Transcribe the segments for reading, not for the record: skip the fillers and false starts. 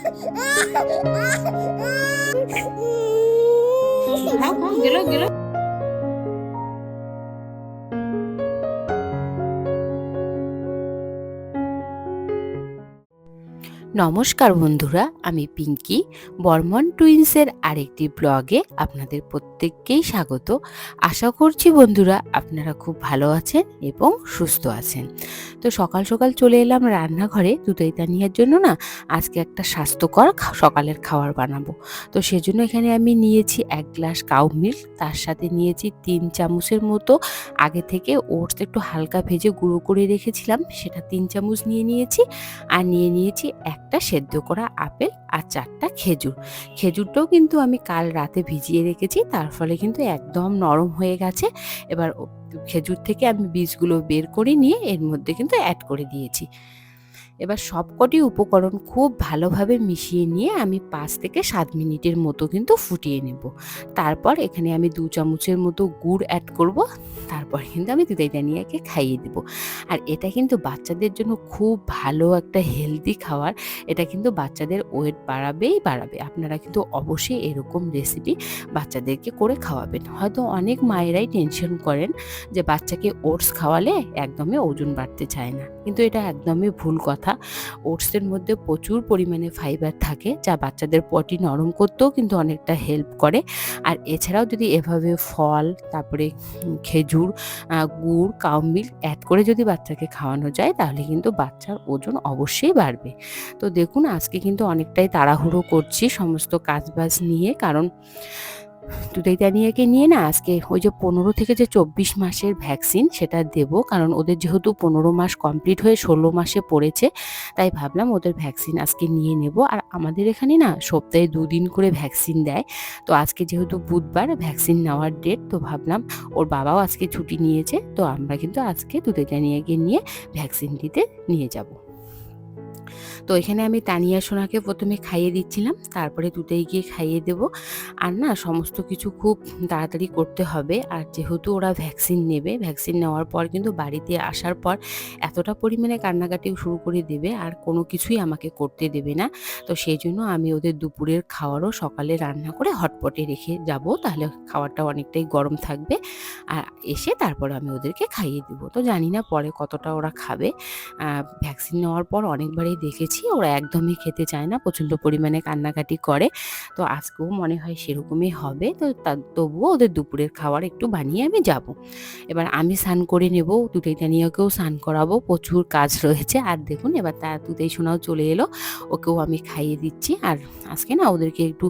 খাও খাও, গেল গেল। নমস্কার বন্ধুরা, আমি পিঙ্কি বর্মন টুইন্সের আরেকটি ব্লগে আপনাদের প্রত্যেককেই স্বাগত। আশা করছি বন্ধুরা আপনারা খুব ভালো আছেন এবং সুস্থ আছেন। তো সকাল সকাল চলে এলাম রান্নাঘরে দুধই তানিয়ার জন্য না আজকে একটা স্বাস্থ্যকর সকালের খাবার বানাবো। তো সেজন্য এখানে আমি নিয়েছি 1 গ্লাস কাউ মিল্ক, তার সাথে নিয়েছি 3 চামচের মতো আগে থেকে ওটস একটু হালকা ভেজে গুঁড়ো করে রেখেছিলাম, সেটা 3 চামচ নিয়েছি। আর নিয়েছি একটা সেদ্ধ করা আপেল আর 4টা খেজুর। খেজুরটাও কিন্তু আমি কাল রাতে ভিজিয়ে রেখেছি, তার ফলে কিন্তু একদম নরম হয়ে গেছে। এবার খেজুর থেকে আমি বীজগুলো বের করে নিয়ে এর মধ্যে কিন্তু অ্যাড করে দিয়েছি। এবার সবকটি উপকরণ খুব ভালোভাবে মিশিয়ে নিয়ে আমি 5 থেকে 7 মিনিটের মতো কিন্তু ফুটিয়ে নেব। তারপর এখানে আমি 2 চামচের মতো গুড় অ্যাড করব। তারপর কিন্তু আমি দুধই তানিয়াকে খাইয়ে দেব। আর এটা কিন্তু বাচ্চাদের জন্য খুব ভালো একটা হেলদি খাবার। এটা কিন্তু বাচ্চাদের ওয়েট বাড়াবে। আপনারা কিন্তু অবশ্যই এরকম রেসিপি বাচ্চাদেরকে করে খাওয়াবেন। হয়তো অনেক মায়েরাই টেনশন করেন যে বাচ্চাকে ওটস খাওয়ালে একদমই ওজন বাড়তে চায় না, কিন্তু এটা একদমই ভুল কথা। ওটসের মধ্যে প্রচুর পরিমাণে ফাইবার থাকে, যা বাচ্চাদের পটি নরম করতেও কিন্তু অনেকটা হেল্প করে। আর এছাড়াও যদি এভাবে ফল, তারপরে খেজুর, গুড়, কাউ মিল্ক অ্যাড করে যদি বাচ্চাকে খাওয়ানো যায় তাহলে কিন্তু বাচ্চার ওজন অবশ্যই বাড়বে। তো দেখুন আজকে কিন্তু অনেকটাই তাড়াহুড়ো করছি সমস্ত কাজবাজ নিয়ে, কারণ দুধই তানিয়াকে নিয়ে না আজকে ওই যে 15 থেকে যে 24 মাসের ভ্যাকসিন সেটা দেব, কারণ ওদের যেহেতু 15 মাস কমপ্লিট হয়ে 16 মাসে পড়েছে, তাই ভাবলাম ওদের ভ্যাকসিন আজকে নিয়ে নেব। আর আমাদের এখানে না সপ্তাহে 2 দিন করে ভ্যাকসিন দেয়। তো আজকে যেহেতু বুধবার ভ্যাকসিন নেওয়ার ডেট, তো ভাবলাম ওর বাবাও আজকে ছুটি নিয়েছে, তো আমরা কিন্তু আজকে দুধই তানিয়াকে নিয়ে ভ্যাকসিন দিতে নিয়ে যাব। তো এখানে আমি তানিয়া সোনাকে প্রথমে খাইয়ে দিচ্ছিলাম, তারপরে দুধেই গিয়ে খাইয়ে দেব। আর না সমস্ত কিছু খুব তাড়াতাড়ি করতে হবে। আর যেহেতু ওরা ভ্যাকসিন নেবে, ভ্যাকসিন নেওয়ার পর কিন্তু বাড়িতে আসার পর এতটা পরিমাণে কান্নাকাটি শুরু করে দেবে আর কোনো কিছুই আমাকে করতে দেবে না। তো সেই জন্য আমি ওদের দুপুরের খাওয়ারও সকালে রান্না করে হটপটে রেখে যাব, তাহলে খাবারটা অনেকটাই গরম থাকবে। আর এসে তারপর আমি ওদেরকে খাইয়ে দেবো। তো জানি না পরে কতটা ওরা খাবে। ভ্যাকসিন নেওয়ার পর অনেকবারই দেখেছি ওরা একদমই খেতে চায় না, প্রচণ্ড পরিমাণে কান্নাকাটি করে। তো আজকেও মনে হয় সেরকমই হবে। তো তবুও ওদের দুপুরের খাবার একটু বানিয়ে আমি যাব। এবার আমি স্নান করে নেব, দুধই তানিয়াকেও স্নান করাবো, প্রচুর কাজ রয়েছে। আর দেখুন এবার তার দুধই সোনাও চলে এলো, ওকেও আমি খাইয়ে দিচ্ছি। আর আজকে না ওদেরকে একটু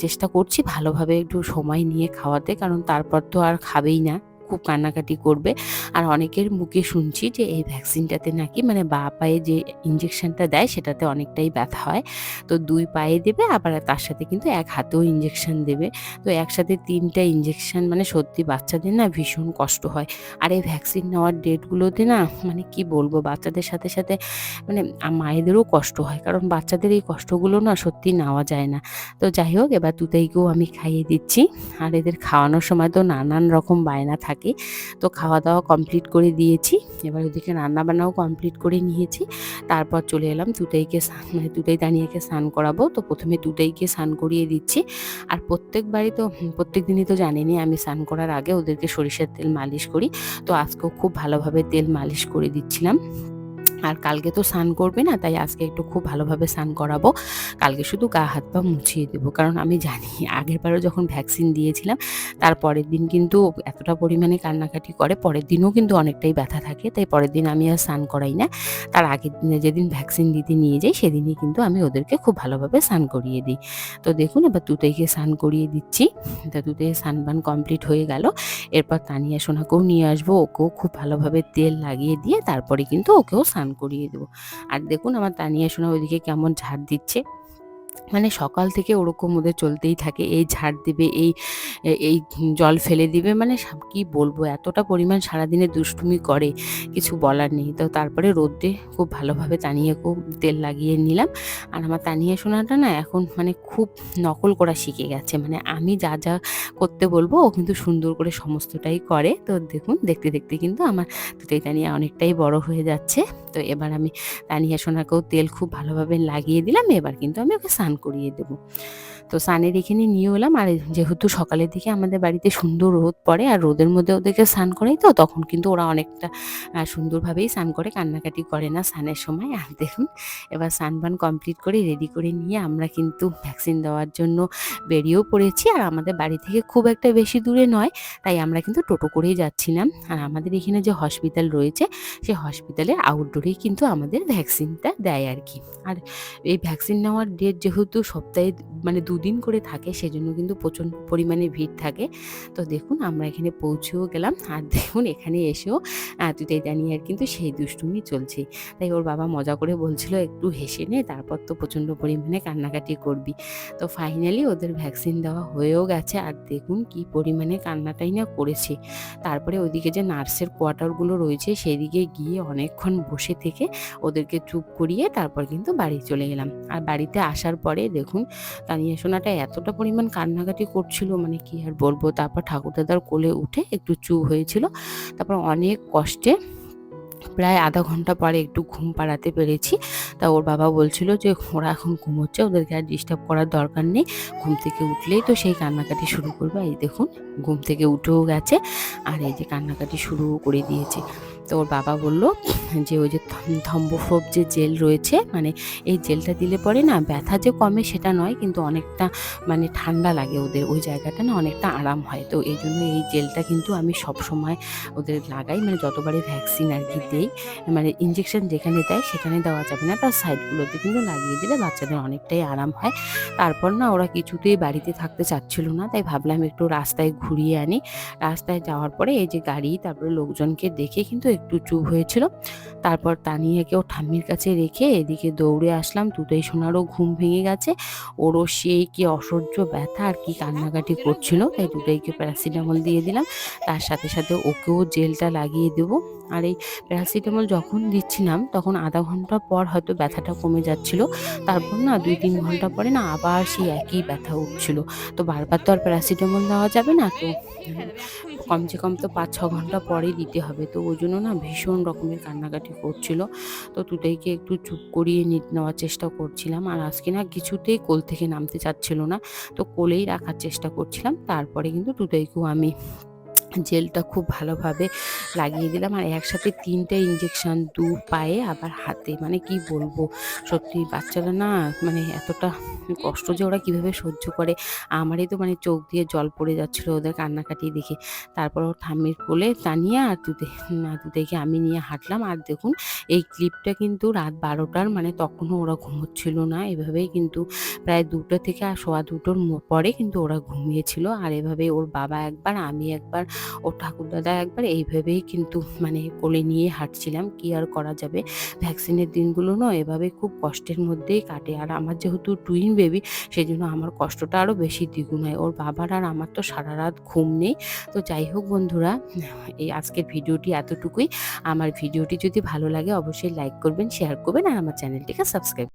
চেষ্টা করছি ভালোভাবে একটু সময় নিয়ে খাওয়াতে, কারণ তারপর তো আর খাবেই না, খুব কান্নাকাটি করবে। আর অনেকের মুখে শুনছি যে এই ভ্যাকসিনটাতে নাকি মানে বাঁ পায়ে যে ইঞ্জেকশনটা দেয় সেটাতে অনেকটাই ব্যথা হয়। তো 2 পায়ে দেবে, আবার তার সাথে কিন্তু 1 হাতেও ইঞ্জেকশন দেবে। তো একসাথে 3টা ইঞ্জেকশন, মানে সত্যি বাচ্চাদের না ভীষণ কষ্ট হয়। আর এই ভ্যাকসিন নেওয়ার ডেটগুলোতে না মানে কি বলবো, বাচ্চাদের সাথে সাথে মানে মায়েদেরও কষ্ট হয়, কারণ বাচ্চাদের এই কষ্টগুলো না সত্যি নেওয়া যায় না। তো যাই হোক, এবার দুধইকেও আমি খাইয়ে দিচ্ছি। আর এদের খাওয়ানোর সময় তো নানান রকম বায়না থাকে। তো খাওয়া দাওয়া কমপ্লিট করে দিয়েছি, এবার ওদিকে রান্নাবান্নাও কমপ্লিট করে নিয়েছি। তারপর চলে এলাম দুধই তানিয়াকে স্নান করাবো। তো প্রথমে দুধইকে স্নান করিয়ে দিচ্ছি। আর প্রত্যেক দিনই তো জানেনই আমি স্নান করার আগে ওদেরকে সরিষার তেল মালিশ করি। তো আজকেও খুব ভালোভাবে তেল মালিশ করে দিচ্ছিলাম। আর কালকে তো স্নান করবে না, তাই আজকে একটু খুব ভালোভাবে স্নান করাবো। কালকে শুধু গা হাত পা মুছিয়ে দেবো, কারণ আমি জানি আগেরবারও যখন ভ্যাকসিন দিয়েছিলাম তার পরের দিন কিন্তু এতটা পরিমাণে কান্নাকাটি করে, পরের দিনও কিন্তু অনেকটাই ব্যথা থাকে, তাই পরের দিন আমি আর স্নান করাই না। তার আগের দিনে যেদিন ভ্যাকসিন দিতে নিয়ে যাই সেদিনই কিন্তু আমি ওদেরকে খুব ভালোভাবে স্নান করিয়ে দিই। তো দেখুন এবার দুধইকে স্নান করিয়ে দিচ্ছি। তা দুধের স্নান বান কমপ্লিট হয়ে গেল। এরপর তানিয়া সোনাকেও নিয়ে আসবো, ওকেও খুব ভালোভাবে তেল লাগিয়ে দিয়ে তারপরে কিন্তু ওকেও স্নান করিয়ে দেবো। আর দেখুন আমার তানিয়া সোনা ওইদিকে কেমন ঝাড় দিচ্ছে। মানে সকাল থেকে ওরকম ওদের চলতেই থাকে, এই ঝাড় দিবে, এই জল ফেলে দিবে, মানে কি বলবো, এতটা পরিমাণ সারাদিনে দুষ্টুমি করে কিছু বলার নেই। তো তারপরে রোদ্রে খুব ভালোভাবে তানিয়াকেও তেল লাগিয়ে নিলাম। আর আমার তানিয়া সোনাটা না এখন মানে খুব নকল করা শিখে গেছে, মানে আমি যা যা করতে বলবো ও কিন্তু সুন্দর করে সমস্তটাই করে। তো দেখুন দেখতে দেখতে কিন্তু আমার দুটোই তানিয়া অনেকটাই বড় হয়ে যাচ্ছে। তো এবার আমি তানিয়া সোনাকেও তেল খুব ভালোভাবে লাগিয়ে দিলাম, এবার কিন্তু আমি ওকে স্নান করিয়ে দেবো। তো স্নানের এখানে নিয়ে এলাম, আর যেহেতু সকালের দিকে আমাদের বাড়িতে সুন্দর রোদ পড়ে আর রোদের মধ্যে ওদেরকে স্নান করাই, তো তখন কিন্তু ওরা অনেকটা সুন্দরভাবেই স্নান করে, কান্নাকাটি করে না স্নানের সময়। আর দেখুন এবার স্নান বান কমপ্লিট করে রেডি করে নিয়ে আমরা কিন্তু ভ্যাকসিন দেওয়ার জন্য বেরিয়েও পড়েছি। আর আমাদের বাড়ি থেকে খুব একটা বেশি দূরে নয়, তাই আমরা কিন্তু টোটো করেই যাচ্ছিলাম। আর আমাদের এখানে যে হসপিটাল রয়েছে সেই হসপিটালের আউটডোরেই কিন্তু আমাদের ভ্যাকসিনটা দেয় আর কি। আর এই ভ্যাকসিন নেওয়ার ডেট যেহেতু সপ্তাহে মানে 2 দিন করে থাকে, সেজন্য কিন্তু প্রচণ্ড পরিমাণে ভিড় থাকে। তো দেখুন আমরা এখানে পৌঁছেও গেলাম, আর দেখুন এখানে এসেও তুই জানিয়ে আর কিন্তু সেই দুষ্টুমি চলছে। তাই ওর বাবা মজা করে বলছিল একটু হেসে নে, তারপর তো প্রচণ্ড পরিমাণে কান্নাকাটি করবি। তো ফাইনালি ওদের ভ্যাকসিন দেওয়া হয়েও গেছে, আর দেখুন কি পরিমাণে কান্নাটাই না করেছে। তারপরে ওইদিকে যে নার্সের কোয়ার্টারগুলো রয়েছে সেদিকে গিয়ে অনেকক্ষণ বসে থেকে ওদেরকে চুপ করিয়ে তারপর কিন্তু বাড়ি চলে গেলাম। আর বাড়িতে আসার পরে দেখুন তানিয়া সোনাটা এতটা পরিমাণ কান্নাকাটি করছিল, মানে কি আর বলবো। তারপর ঠাকুরদাদার কোলে উঠে একটু চুপ হয়েছিল, তারপর অনেক কষ্টে প্রায় আধা ঘন্টা পরে একটু ঘুম পাড়াতে পেরেছি। তা ওর বাবা বলছিল যে ওরা এখন ঘুমোচ্ছে, ওদেরকে আর ডিস্টার্ব করার দরকার নেই, ঘুম থেকে উঠলেই তো সেই কান্নাকাটি শুরু করবে। এই দেখুন ঘুম থেকে উঠেও গেছে, আর এই যে কান্নাকাটি শুরুও করে দিয়েছে। তো ওর বাবা বলল যে ওই যে থম্বোফোব যে জেল রয়েছে, মানে এই জেলটা দিলে পরে না ব্যথা যে কমে সেটা নয়, কিন্তু অনেকটা মানে ঠান্ডা লাগে ওদের ওই জায়গাটা, না অনেকটা আরাম হয়। তো এই জন্য এই জেলটা কিন্তু আমি সব সময় ওদের লাগাই, মানে যতবারই ভ্যাকসিন আর কি দেই, মানে ইঞ্জেকশন যেখানে দেয় সেখানে দেওয়া যাবে না, তার সাইডগুলোতে কিন্তু লাগিয়ে দিলে বাচ্চাদের অনেকটাই আরাম হয়। তারপর না ওরা কিছুতেই বাড়িতে থাকতে চাচ্ছিল না, তাই ভাবলাম একটু রাস্তায় ঘুরিয়ে আনি। রাস্তায় যাওয়ার পরে এই যে গাড়ি তারপরে লোকজনকে দেখে কিন্তু একটু চুপ হয়েছিল। তারপর তানিয়াকেও ঠাম্মির কাছে রেখে এদিকে দৌড়ে আসলাম। তুতেই সোনারও ঘুম ভেঙে গেছে, ওরও সেই কি অসহ্য ব্যথা আর কি কান্নাকাটি করছিল, তাই দুটোইকে প্যারাসিটামল দিয়ে দিলাম। তার সাথে সাথে ওকেও জেলটা লাগিয়ে দেবো। আর এই প্যারাসিটামল যখন দিচ্ছিলাম তখন আধা ঘন্টা পর হয়তো ব্যথাটা কমে যাচ্ছিল, তারপর না 2-3 ঘন্টা পরে না আবার সেই একই ব্যথা উঠছিল। তো বারবার তো আর প্যারাসিটামল দেওয়া যাবে না, তো কমসে কম তো 5-6 ঘন্টা পরেই দিতে হবে। তো ওই জন্য না ভীষণ রকমের কান্নাকাটি করছিল। তো দুটোইকে একটু চুপ করিয়ে নেওয়ার চেষ্টা করছিলাম। আর আজকে না কিছুতেই কোল থেকে নামতে চাচ্ছিল না, তো কোলেই রাখার চেষ্টা করছিলাম। তারপরে কিন্তু দুটোইকেও আমি জেলটা খুব ভালোভাবে লাগিয়ে দিলাম, আর একসাথে 3টে ইঞ্জেকশন 2 পায়ে আবার হাতে, মানে কি বলবো, সত্যি বাচ্চারা না মানে এতটা কষ্ট যে ওরা কিভাবে সহ্য করে, আমারই তো মানে চোখ দিয়ে জল পড়ে যাচ্ছিল ওদের কান্নাকাটি দেখে। তারপর ও ঠাম্মির কোলে তানিয়া আর দুধেকে আমি নিয়ে হাঁটলাম। আর দেখুন এই ক্লিপটা কিন্তু রাত 12টার, মানে তখনও ওরা ঘুমোচ্ছিল না, এভাবেই কিন্তু প্রায় 2টা থেকে আর 2:15 পরে কিন্তু ওরা ঘুমিয়েছিল। আর এভাবে ওর বাবা একবার, আমি একবার, ওর ঠাকুরদাদা একবার, এইভাবেই কিন্তু মানে কোলে নিয়ে হাঁটছিলাম। কি আর করা যাবে, ভ্যাকসিনের দিনগুলো না এভাবে খুব কষ্টের মধ্যেই কাটে। আর আমার যেহেতু টুইন বেবি, সেই জন্য আমার কষ্টটা আরও বেশি দ্বিগুণ হয়। ওর বাবার আর আমার তো সারা রাত ঘুম নেই। তো যাই হোক বন্ধুরা, এই আজকের ভিডিওটি এতটুকুই। আমার ভিডিওটি যদি ভালো লাগে অবশ্যই লাইক করবেন, শেয়ার করবেন, আর আমার চ্যানেলটিকে সাবস্ক্রাইব